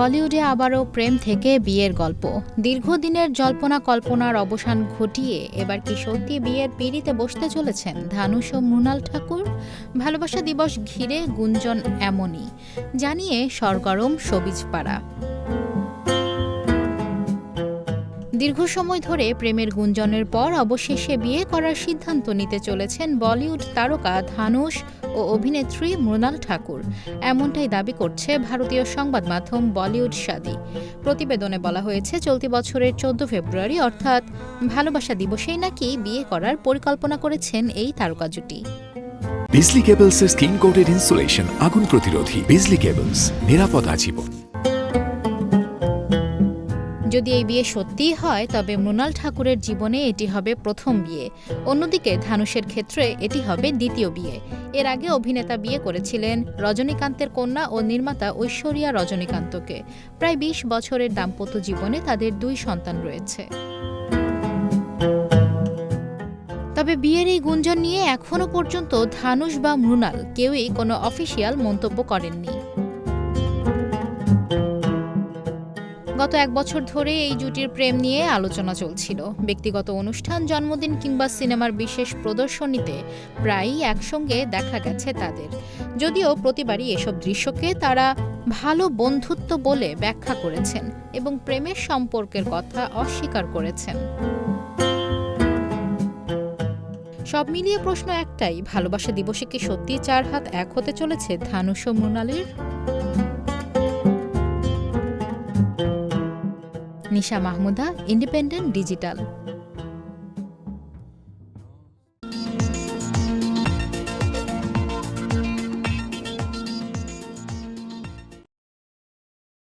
বলিউডে আবারও প্রেম থেকে বিয়ের গল্প। দীর্ঘদিনের জল্পনা কল্পনার অবসান ঘটিয়ে এবার কি সত্যি বিয়ের পিঁড়িতে বসতে চলেছেন ধানুষ ও মৃণাল ঠাকুর? ভালোবাসা দিবস ঘিরে গুঞ্জন এমনই জানিয়ে সরগরম শোবিজপাড়া। দীর্ঘ সময় ধরে প্রেমের গুঞ্জনের পর অবশেষে বিয়ে করার সিদ্ধান্ত নিতে চলেছেন বলিউড তারকা ধানুষ ও অভিনেত্রী মৃণাল ঠাকুর। এমনটাই দাবি করছে ভারতীয় সংবাদ মাধ্যম বলিউড শাদি। প্রতিবেদনে বলা হয়েছে, চলতি বছরের 14 ফেব্রুয়ারি অর্থাৎ ভালোবাসা দিবসেই নাকি বিয়ে করার পরিকল্পনা করেছেন এই তারকা জুটি। বিজলি কেবলসের স্কিন কোটেড ইনসুলেশন আগুন প্রতিরোধী। বিজলি কেবলস, নিরাপদ আজীবন। যদি এই বিয়ে সত্যিই হয় তবে মৃণাল ঠাকুরের জীবনে এটি হবে প্রথম বিয়ে। অন্যদিকে ধানুষের ক্ষেত্রে এটি হবে দ্বিতীয় বিয়ে। এর আগে অভিনেতা বিয়ে করেছিলেন রজনীকান্তের কন্যা ও নির্মাতা ঐশ্বরিয়া রজনীকান্তকে। প্রায় 20 বছরের দাম্পত্য জীবনে তাদের 2 সন্তান রয়েছে। তবে বিয়ের এই গুঞ্জন নিয়ে এখনও পর্যন্ত ধানুষ বা মৃণাল কেউই কোনো অফিসিয়াল মন্তব্য করেননি। গত 1 বছর ধরে এই জুটির প্রেম নিয়ে আলোচনা চলছিল। ব্যক্তিগত অনুষ্ঠান, জন্মদিন কিংবা সিনেমার বিশেষ প্রদর্শনীতে প্রায়ই একসঙ্গে দেখা গেছে তাদের। যদিও প্রতিবারই এসব দৃশ্যকে তারা ভালো বন্ধুত্ব বলে ব্যাখ্যা করেছেন এবং প্রেমের সম্পর্কের কথা অস্বীকার করেছেন। সব মিলিয়ে প্রশ্ন একটাই, ভালোবাসা দিবসে কি সত্যি 4 হাত এক হতে চলেছে ধানুষ ও মৃণালের? নিশা মাহমুদা, ইন্ডিপেন্ডেন্ট ডিজিটাল।